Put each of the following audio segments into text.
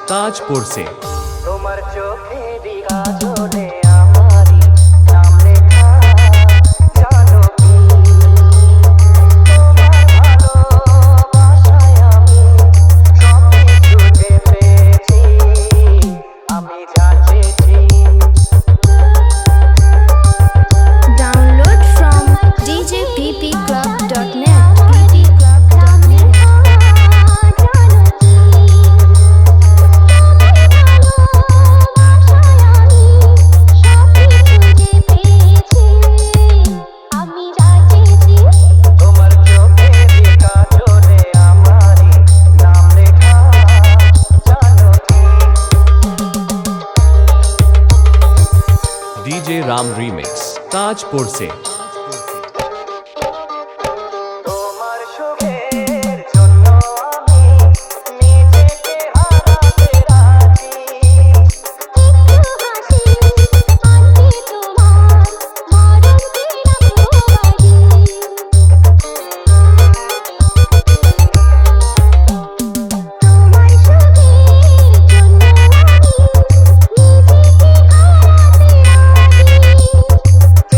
ताजपुर से। তোমার চোখেরই আঁচলে আমারই নাম লেখা, জানো কি? তোমার ভালোবাসায় আমি সব কিছুতে পেয়েছি, আমি যা চেয়েছি। Download from djppclub.net. তোমার চোখেরই আঁচলে আমারই নাম লেখা, জানো কি? डीजे राम रीमिक्स ताजपुर से। তোমার সুখের জন্য আমি নিজেকে হারাতে রাজি।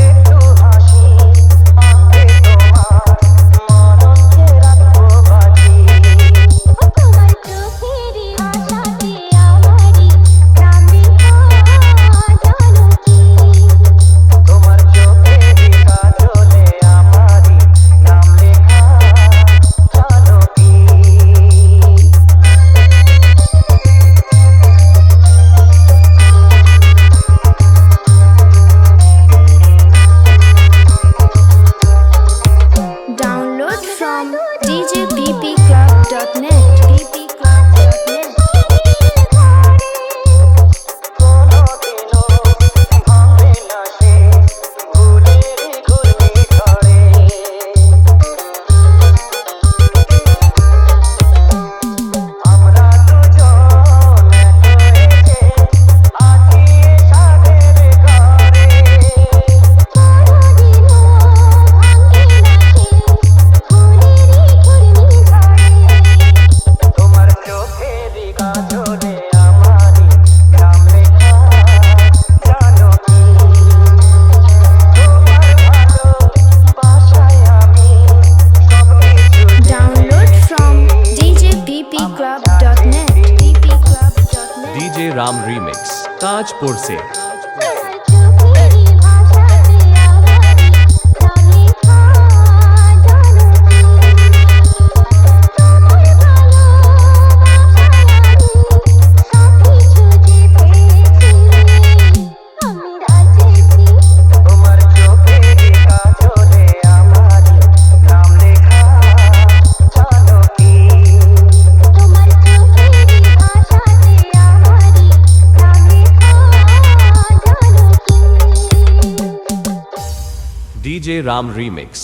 একটু হাসি আনতে তোমার মরণকে রাখবো বাজি। তোমার চোখেরই কাজলে আমারই নাম লেখা, জানো কি? Download from djppclub.net. কোনোদিনও ভাঙবে না সে ভুলেরই ঘূর্ণিঝড়ে। আমরা দুজন এক হয়েছে আছি এ সাধের ঘরে। তোমার চোখেরই কাজলে আমারই নাম লেখা, জানো কি? তোমার ভালোবাসায় আমি সব কিছু Download from djppclub.net. DJ Ram remix Tajpur से। তোমার চোখেরই কাজলে আমারই নাম লেখা, জানো কি? DJ Ram remix.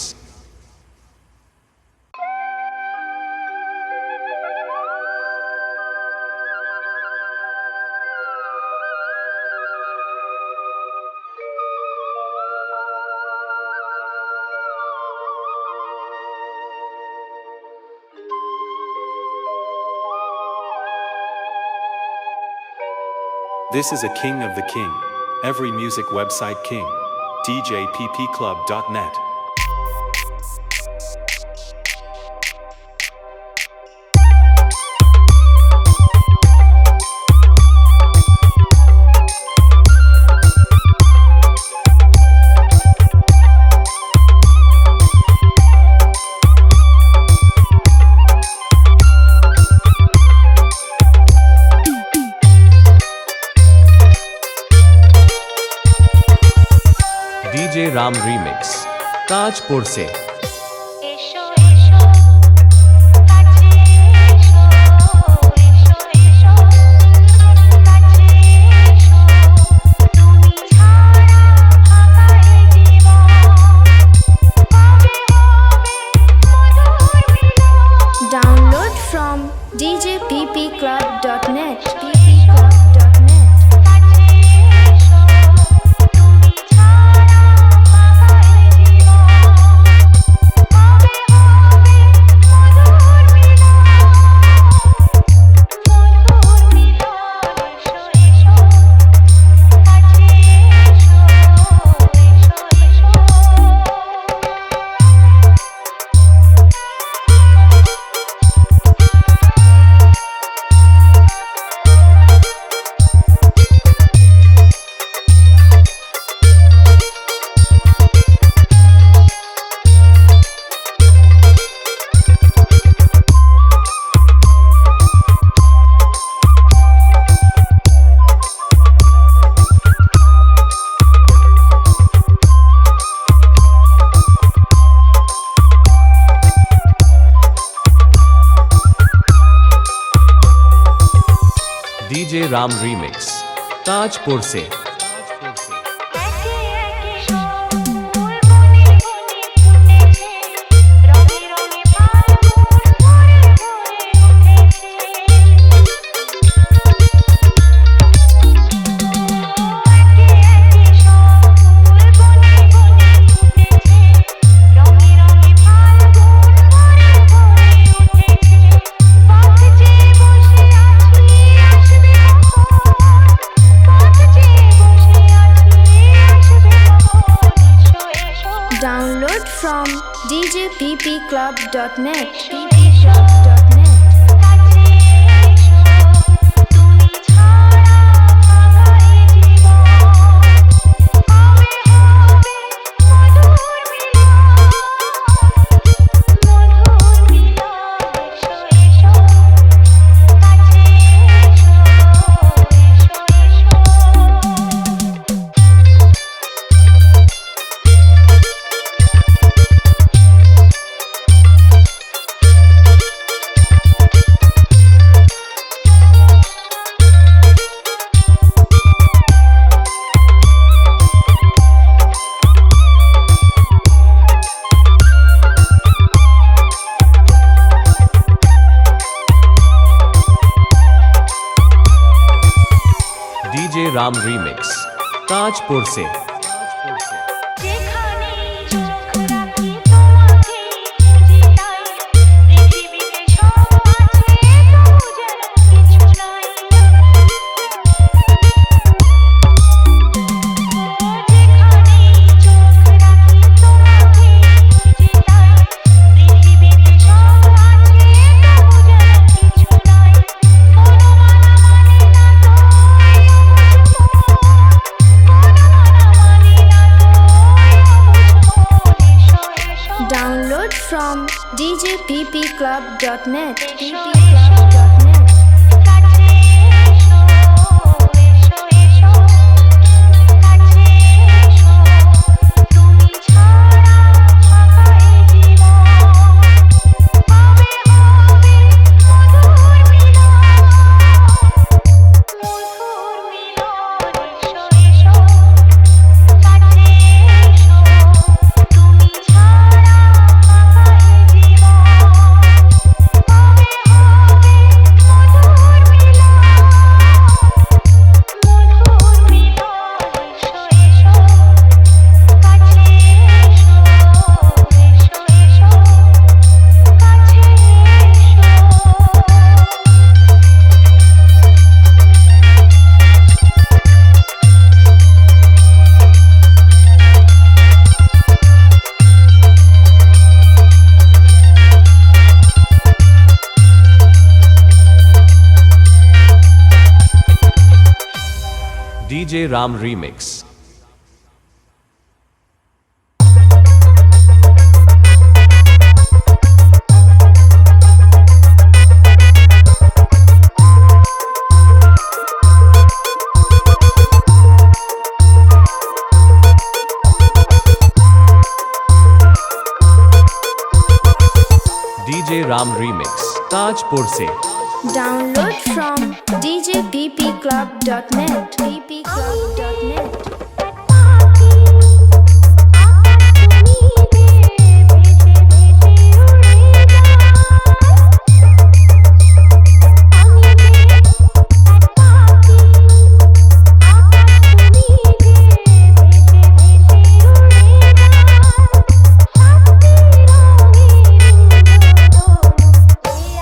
This is a king of the king. Every music website king. DJPPclub.net. DJ Ram remix Tajpur से। এসো এসো কাছে এসো, এসো এসো কাছে এসো, তুমি ছাড়া ফাঁকা এ জীবন, কবে হবে মধুর মিলন। Download from djppclub.net. কাছে এসো, তুমি ছাড়া ফাঁকা এ জীবন, डीजे राम रिमिक्स ताजपुर से একে একে সব ফুল বনে বনে ফুটেছে রঙে রঙে ফাল্গুন ভরে ভরে উঠেছে একে একে সব ফুল বনে বনে ফুটেছে রঙে রঙে ফাল্গুন ভরে ভরে উঠেছে পথ চেয়ে বসে আছি আসবে কখন পথ চেয়ে বসে আছি আসবে কখন এসো এসো Download from djppclub.net. কাছে এসো তুমি ছাড়া ফাঁকা এই জীবন হবে হবে মধুর মিলন এসো এসো কাছে डीजे राम रिमिक्स ताजपुर से যেখানে চোখ রাখি তোমাকে খুঁজি তাই পৃথিবীতে সব আছে তবু যেন কিছু নাই যেখানে চোখ রাখি তোমাকে খুঁজি তাই পৃথিবীতে সব আছে তবু যেন কিছু নাই কোনো মানা মানে না তো Download from djppclub.net. কাছে এসো এসো এসো কাছে এসো তুমি ছাড়া ফাঁকা এই জীবন হবে হবে মধুর মিলন এসো এসো কাছে এসো তুমি ছাড়া ফাঁকা এই জীবন হবে হবে মধুর মিলন এসো এসো কাছে এসো এসো এসো কাছে DJ Ram remix DJ Ram remix Tajpur से Download from djppclub.net. ppclub.net.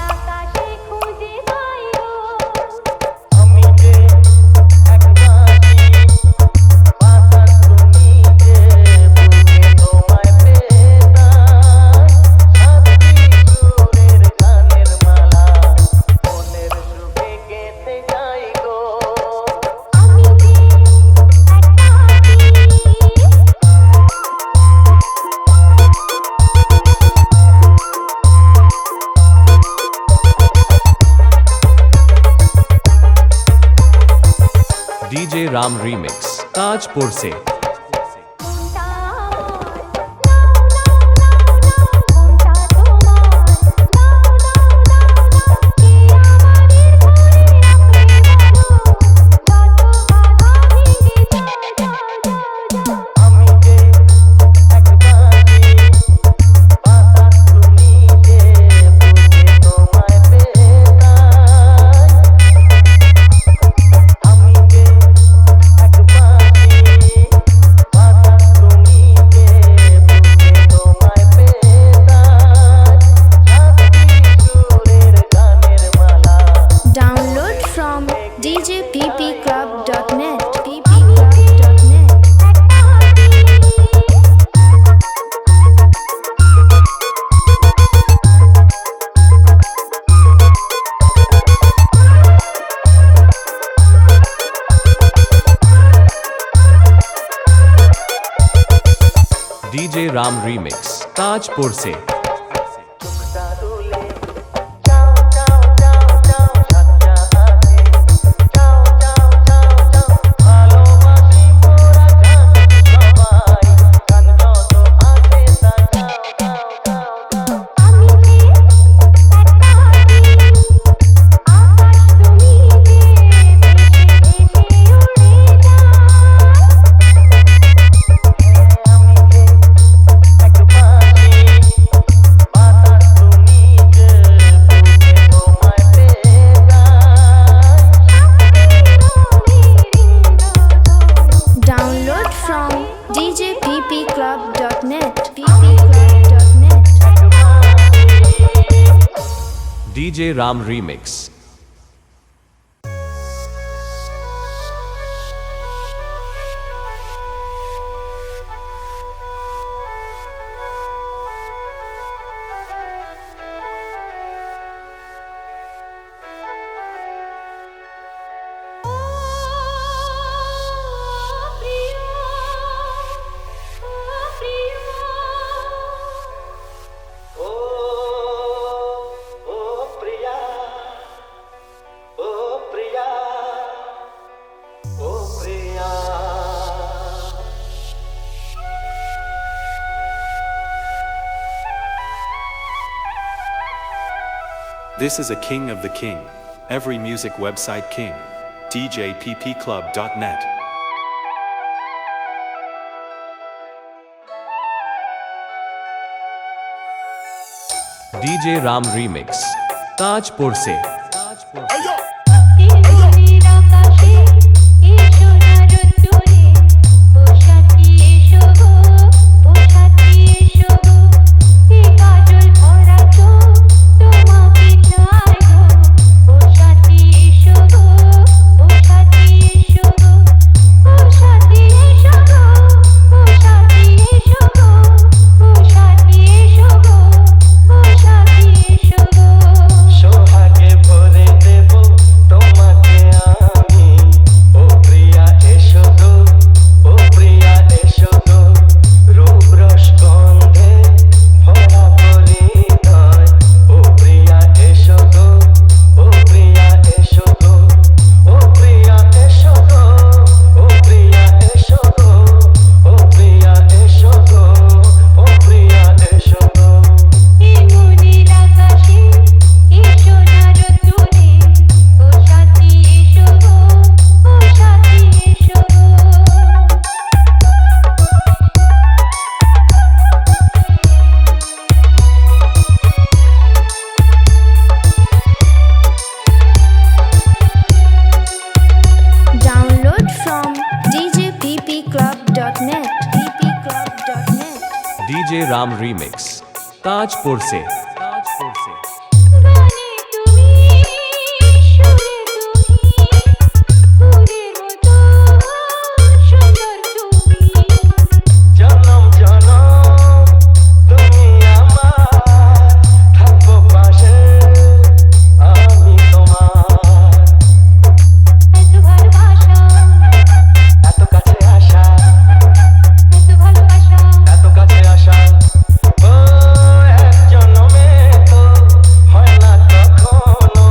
আকাশে খুঁজে পাই আমি যে डीजे राम रिमिक्स ताजपुर से তোমার djppclub.net. DJ Ram Remix Tajpur से দারুলে যাও যাও যাও যাও সাজা আছে যাও যাও যাও যাও ভালোবাসি মোরা জান সবাই গান যত আছে তা গাও গাও গাও গাও আমি যে আকাশ তুমি যে ভেসে ভেসে উড়ে যাও আমি যে এক পাখি বাতাস তুমি যে বুকে তোমায় পেয়ে যায় Download from djppclub.net. DJ Ram Remix O O Priya O Priya O Priya This is a king of the king. Every music website king. djppclub.net. DJ Ram Remix Tajpur से নীল আকাশে এসো না রোদ্দুরে ও সাথী এসো গো ও সাথী এসো গো এই কাজল ভরা চোখ তোমাকে চাই গো ও সাথী এসো গো ও সাথী এসো গো ও সাথী এসো গো ও সাথী এসো গো ও সাথী এসো গো ও সাথী এসো গো সোহাগে ভরে দেব তোমাকে আমি ও প্রিয়া এসো গো ও প্রিয়া এসো গো রূপ রস গন্ধে ভরা পরিণয় ও প্রিয়া এসো গো ও প্রিয়া এসো গো ও প্রিয়া এসো গো ও প্রিয়া এসো গো ও প্রিয়া এসো গো ও প্রিয়া এসো গো এই নীল আকাশে এসো না রোদ্দুরে ও সাথী এসো গো ও সাথী এসো গো Download from djppclub.net. DJ Ram Remix Tajpur से গানে তুমি সুরে তুমি সুরের মতো সুন্দর তুমি জনম জনম তুমি আমার থাকবো পাশে আমি তোমার এত ভালোবাসা এত কাছে আসা এত ভালোবাসা এত কাছে আসা ও এক জনমে তো হয় না কখনো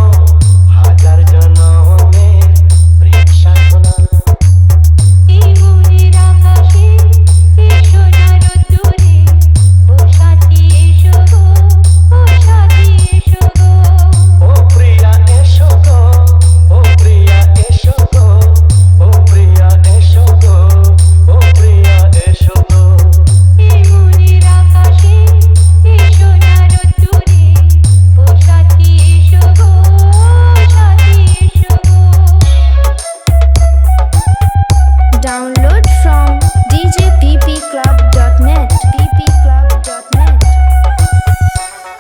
হাজার জনমের প্রেম সাধনা এই নীল আকাশে এসো না রোদ্দুরে ও সাথী এসো গো ও সাথী এসো গো ও প্রিয়া এসো গো ও প্রিয়া এসো গো ও প্রিয়া এসো গো ও প্রিয়া এসো গো এই নীল আকাশে এসো না রোদ্দুরে ও সাথী এসো গো ও সাথী এসো গো Download from djppclub.net.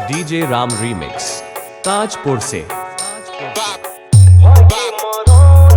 DJ Ram Remix Tajpur से হয় কি মরণ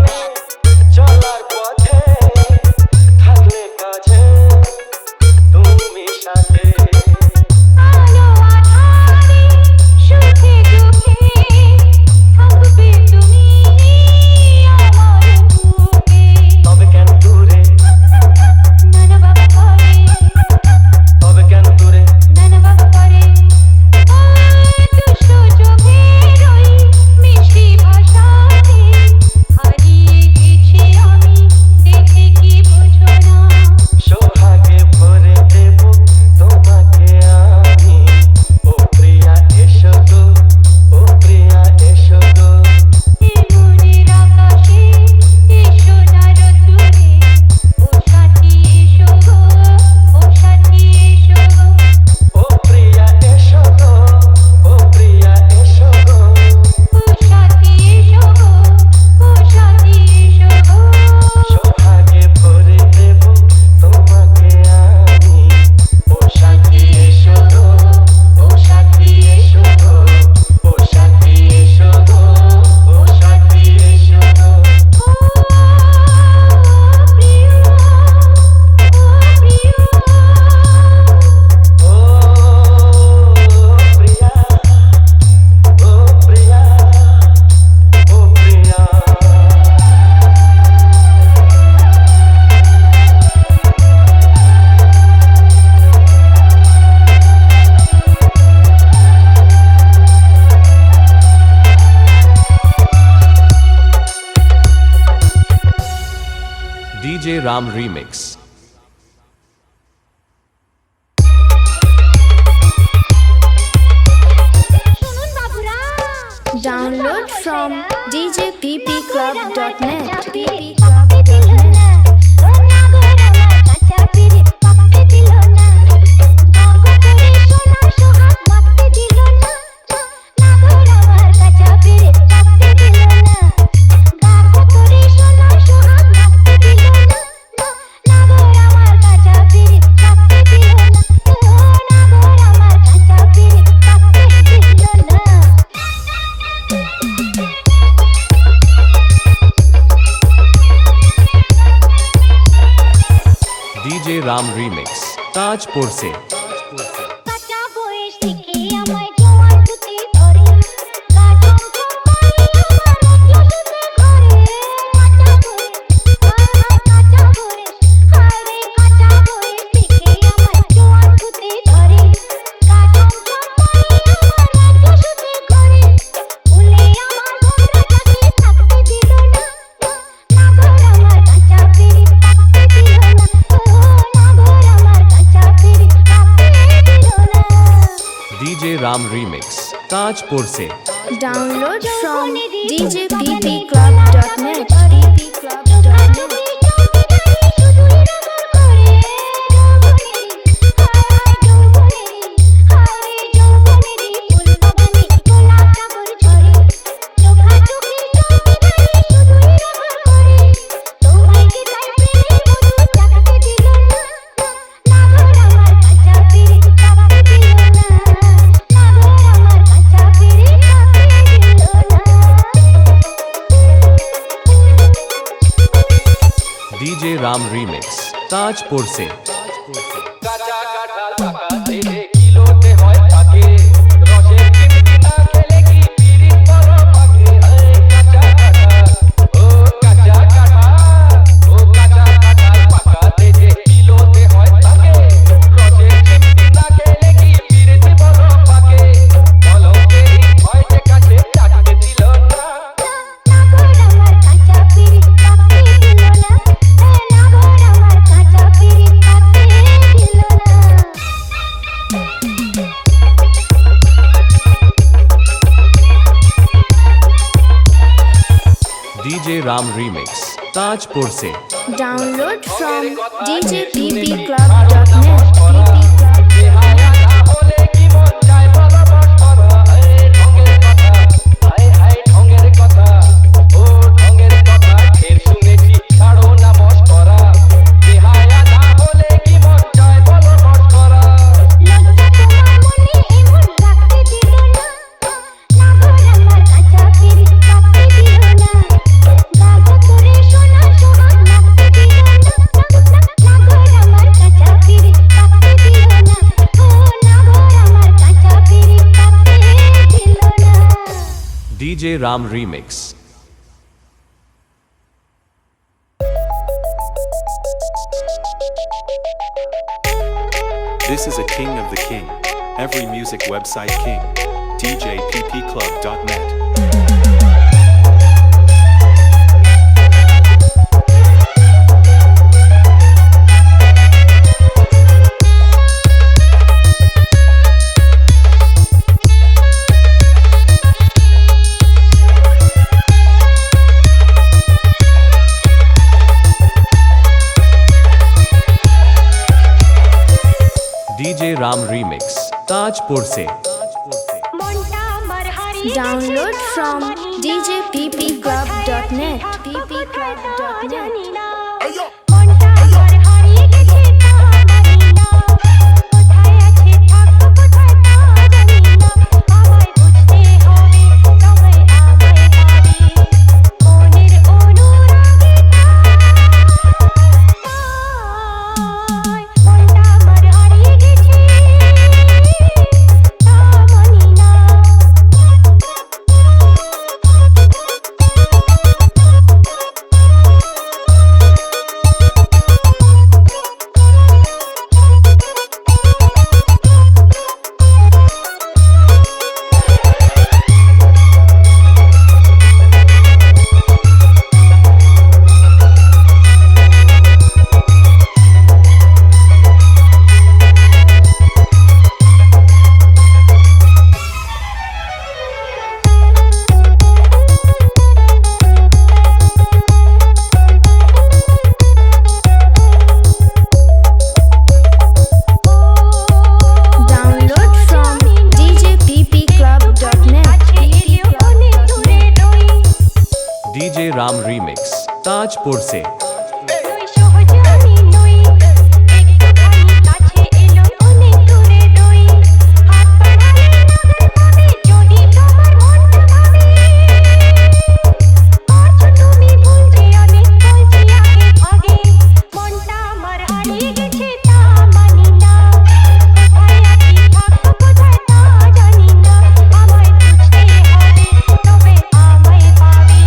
DJ Ram Remix. Download from djppclub.net. DJ Ram Remix. Tajpur से কাঁচা বয়স থেকে আমায় জোয়ান হতে ধরে কাঁচা DJ Ram Remix. ताजपुर से Download from djppclub.net. DJ Ram Remix. Tajpur से কাঁচা কাঁঠাল পাকাতে যে কিলোতে হয় পাকে রসের চিমটি না খেলে কি পিরিত বড় পাকে এই কাঁচা কাঁঠাল ও কাঁচা কাঁঠাল পাকাতে যে কিলোতে হয় পাকে রসের চিমটি না খেলে কি পিরিত বড় পাকে বলকেই হয় যে কাছে চাটতে দিল না DJ Ram Remix. ताजपुर से Download from djppclub.net. বেহায়া না হলে কি মন চায় বলো বসরা এই ঢঙ্গের কথা হায় হায় ঢঙ্গের কথা ও ঢঙ্গের কথা ফের শুনেছি ছাড়ো না মস্করা বেহায়া না হলে কি মন চায় বলো বসরা DJ Ram Remix. This is a king of the king. Every music website king. djppclub.net. DJ Ram Remix. Tajpur से Download from djppclub.net. ताजपुर से। তুই সহজ আমি নই একটুখানি কাছে এলো অনেক দূরে রই হাত বাড়ালে নজর পাবে যদি তোমার মনটা ভাবে করছো তুমি ভুল যে অনেক বলছি আগে আগে মনটা আমার হারিয়ে গেছে তা মানি না কোথায় আছি থাকবো কোথায় তা জানি না আমায় বুঝতে হবে তবে আমায় পাবে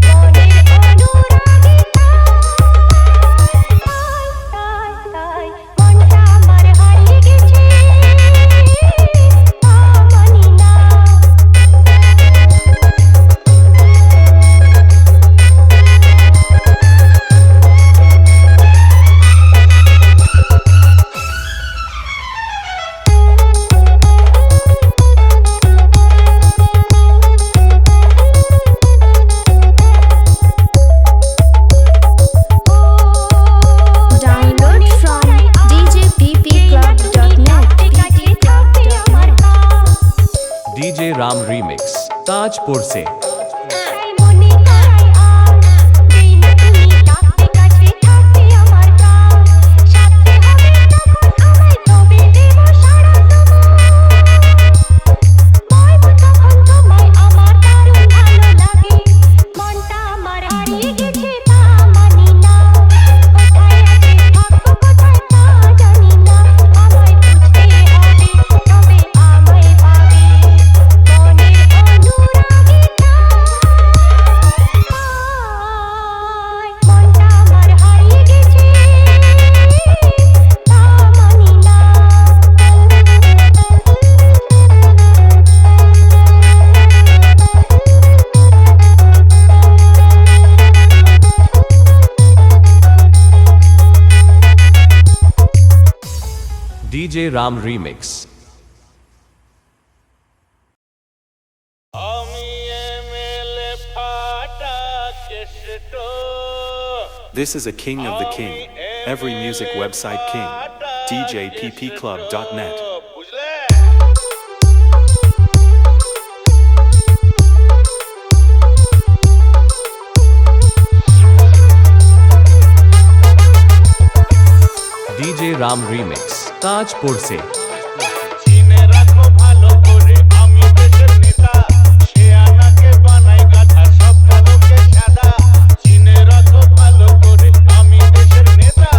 মনের অনুরাগে তাই মনটা আমার হারিয়ে গেছে তা মানি না Download from djppclub.net. DJ Ram Remix, Tajpur से। মনে করাই আর দেই না তুমি ডাকতে কাছে থাকতে আমার প্রাণ সাথে হবে তখন আমায় তবে দেব সারা পাইব তখন তোমায় আমার দারুণ ভালো লাগে মনটা আমার হারিয়ে গেছে তা মানি না কোথায় আছে থাকবো কোথায় তা জানি না আমায় বুঝতে হবে তবে আমায় পাবে মনের অনুরাগে মনটা আমার হারিয়ে গেছে তা মানি না DJ Ram Remix, This is a king of the king. Every music website king. DJPPclub.net. DJ Ram Remix, Tajpur से। চিনে রাখো ভালো করে আমি দেশের নেতা সে আনাকে বানাই গাধা সব কালোকে সাদা চিনে রাখো ভালো করে আমি দেশের নেতা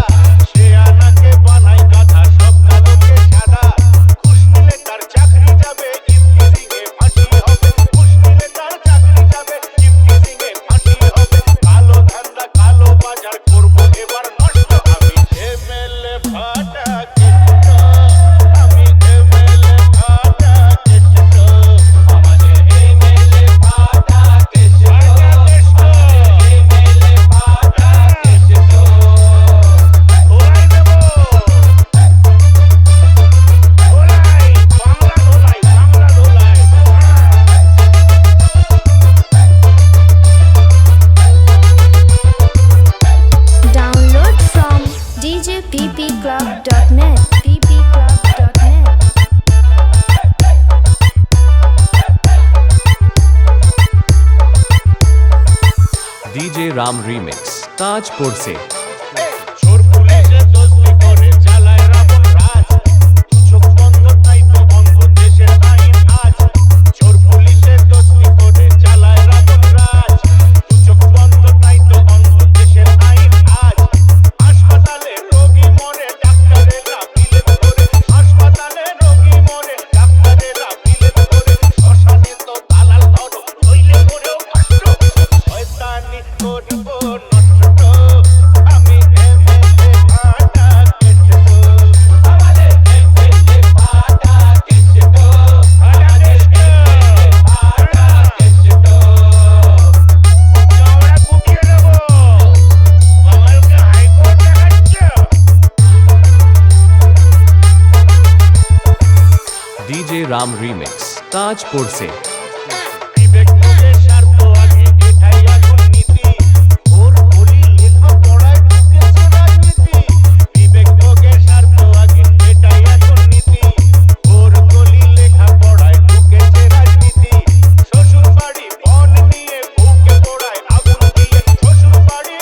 সে আনাকে বানাই গাধা সব কালোকে সাদা ঘুষ নিলে তার চাকরি যাবে ইফতিজিং এ ফাঁসি হবে ঘুষ নিলে তার চাকরি যাবে ইফতিজিং এ ফাঁসি হবে কালো ধান্দা কালো বাজার করবো এবার নষ্ট আমি এমএলএ ফাটা কেষ্ট আমি এমএলএ ফাটা কেষ্ট আমাদের এমএলএ ফাটা কেষ্ট আমাদের এমএলএ ফাটা কেষ্ট ওরাই দেব ওরাই বাংলা ধোলাই Download from djppclub.net. ppclub.net. DJ Ram Remix, Tajpur से। চোর পুলিশে দোস্তি করে চালায় রাবণ রাজ দু চোখ বন্ধ তাই তো অন্ধ দেশের আইন আজ চোর পুলিশে দোস্তি করে চালায় রাবণ রাজ দু চোখ বন্ধ তাই তো অন্ধ দেশের আইন আজ হাসপাতালে রোগী মরে ডাক্তারেরা বিলেত করে হাসপাতালে রোগী মরে ডাক্তারেরা বিলেত করে শ্মশানে তো দালাল ধরো নইলে করেও কষ্ট শয়তানি করব নষ্ট আমি এমএলএ ফাটা কেষ্ট আমাদের এমএলএ ফাটা কেষ্ট আমাদের এমএলএ ফাটা কেষ্ট আমরা কুকিয়ে দেব আমাকে হাইকোর্ট দেখাচ্ছ DJ Ram Remix, ताजपुर से। বিবেক ভোগের স্বার্থ আগে এটাই এখন নীতি ওর বলি লেখা পড়ায় ঢুকেছে রাজনীতি বিবেক ভোগের স্বার্থ আগে এটাই এখন নীতি ওর বলি লেখা পড়ায় ঢুকেছে রাজনীতি শ্বশুর বাড়ি বন নিয়ে বউকে পড়ায় আগুন দিয়ে শ্বশুর বাড়ি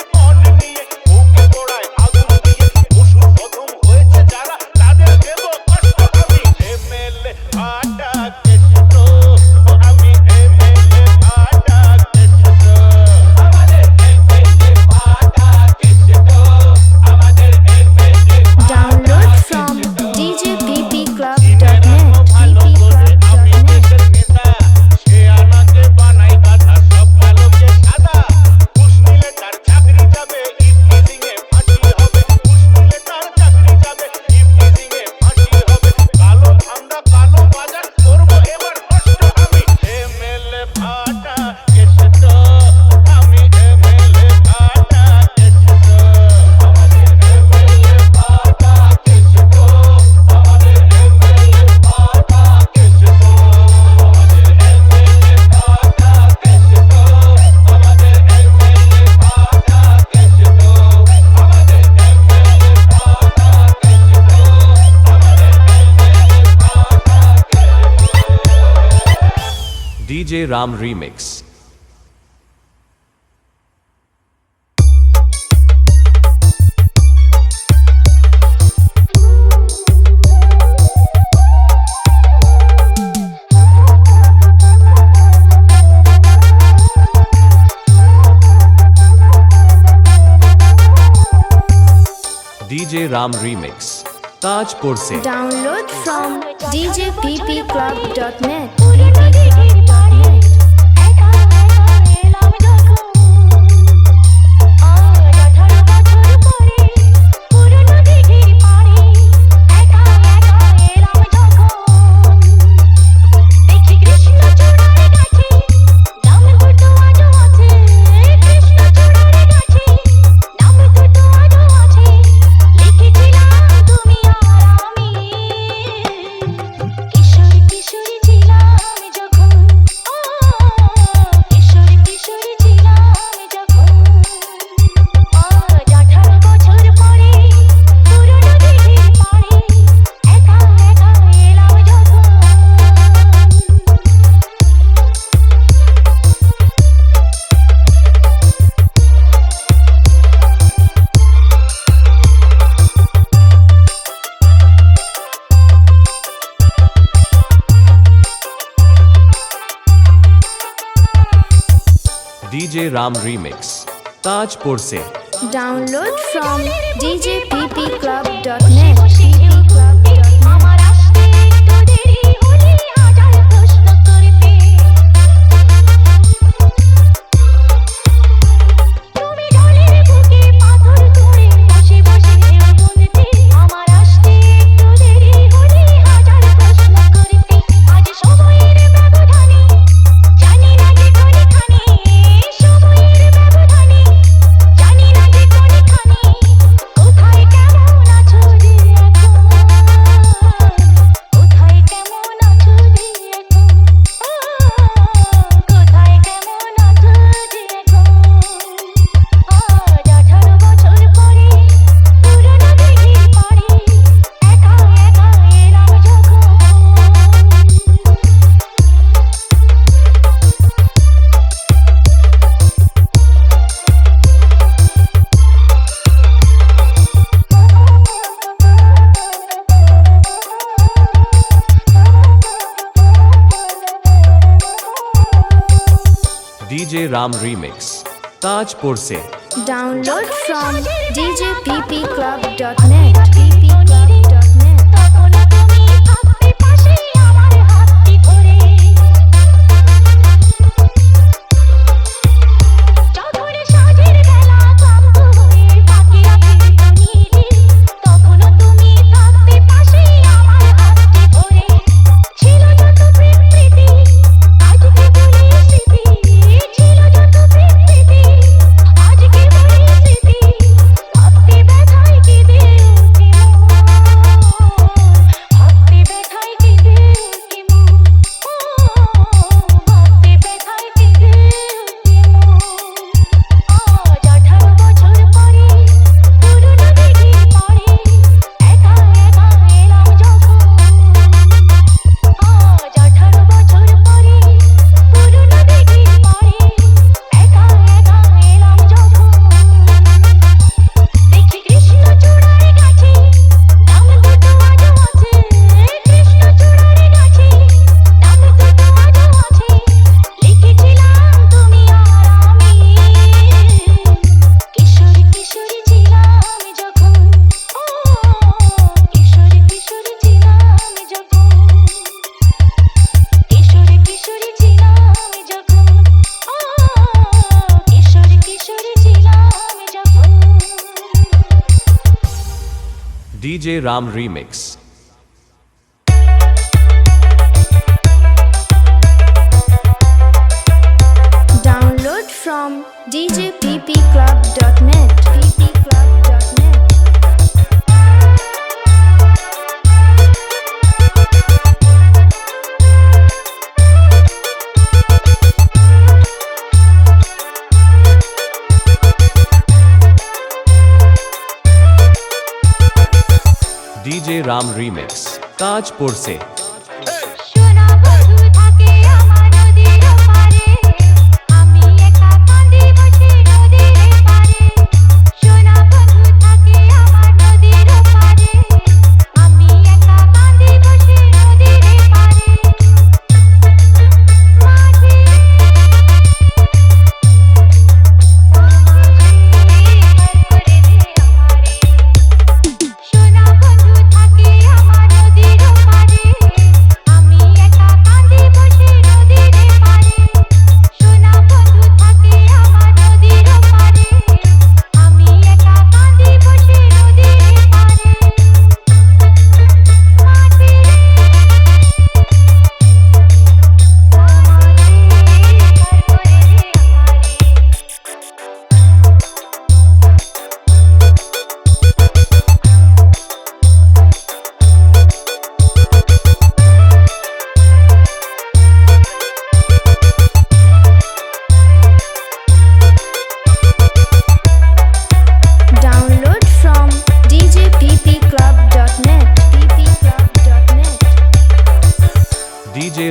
DJ Ram Remix. DJ Ram Remix. Tajpur se. Download from djppclub.net. DJ Ram Remix. Tajpur se. Download from djppclub.net. DJ Ram Remix. Tajpur se. Download from djppclub.net. DJ Ram Remix. Download from djppclub.net. DJ Ram Remix. Tajpur se. সোনা বন্ধু থাকে আমার নদীর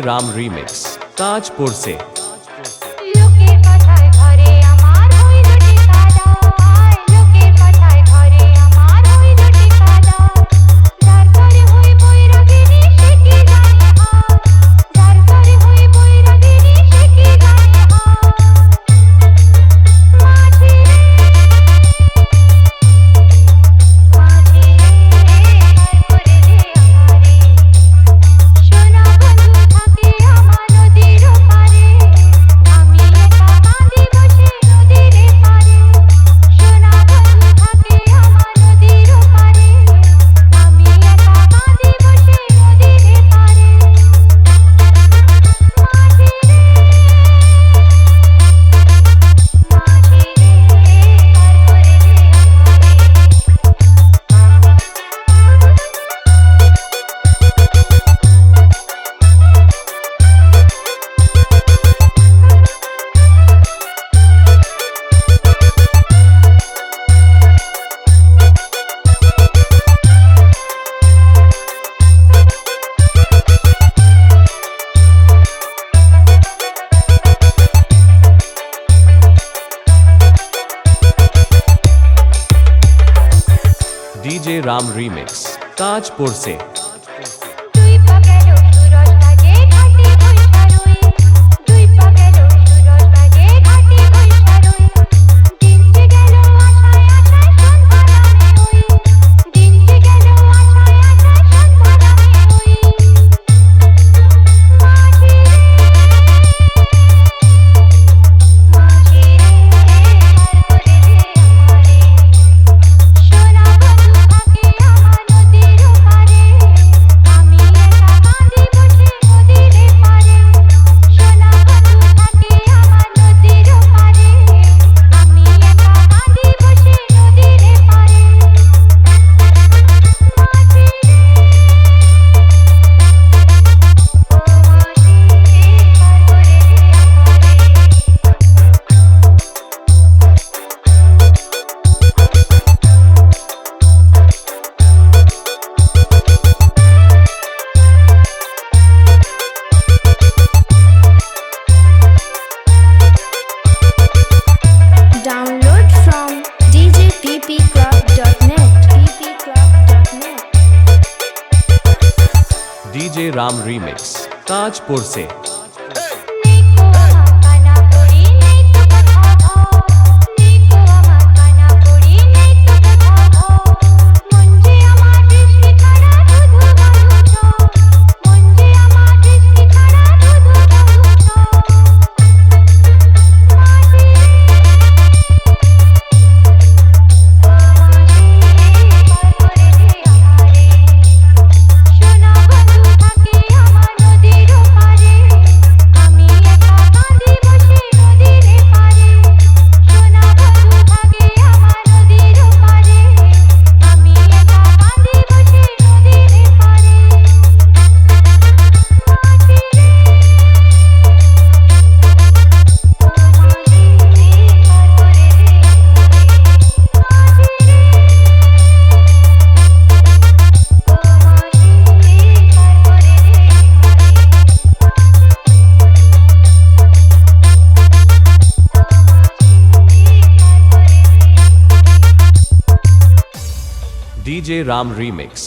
Ram remix Tajpur সে লোকের কথায় ঘরে আমার হইল ঠিকাদার, লোকের কথায় ঘরে আমার হইল ঠিকাদার। যার ঘরে হই বৈরাগিনী সে কি গায়ে হার, যার ঘরে হই বৈরাগিনী সে কি গায়ে হার। মাঝি রে, মাঝি রে, পার করে দে আমারে। সোনা বন্ধু থাকে আমার নদীর পারে, আমি একা কাঁদি বসে নদীর পারে। সোনা বন্ধু থাকে আমার নদীর পারে, আমি একা কাঁদি বসে নদীর পারে। মাঝি রে, মাঝি রে, পার করে দে ডিজে রাম রিমিক্স তাজপুর সে দুই পা গেল সুরজ বাজে ঘাটে বৈশা রই, দুই পা গেল সুরজ বাজে ঘাটে বৈশা রই। দিন যে গেল আশায় আশায় সন্ধ্যা নামে ওই, দিন যে গেল আশায় আশায় সন্ধ্যা নামে ওই। মাঝি রে, মাঝি রে, পার করে দে আমারে। সোনা বন্ধু থাকে আমার নদীর পারে, আমি একা কাঁদি বসে নদীর পারে। সোনা বন্ধু থাকে আমার নদীর পারে, আমি একা কাঁদি বসে নদীর পারে। মাঝি রে, ও মাঝি, পার করে দে Download from djppclub.net. ppclub.net. DJ Ram remix Tajpur সে নেই কো আমার কানা পড়ি, নেই তো কথা ঘর, নেই কো আমার কানা পড়ি, নেই তো কথা ঘর। মন যে আমার দৃষ্টি ছাড়া শুধু বালুচর, মন যে আমার দৃষ্টি ছাড়া শুধু বালুচর। মাঝি রে, ও মাঝি, পার করে দে আমারে। সোনা বন্ধু থাকে আমার নদীর পারে, আমি একা কাঁদি বসে নদীর পারে। সোনা বন্ধু থাকে আমার নদীর পারে, আমি একা কাঁদি বসে নদীর পারে। মাঝি রে, ও মাঝি, পার করে দে আমারে। মাঝি রে, ও মাঝি, পার করে দে ডিজে রাম রিমিক্স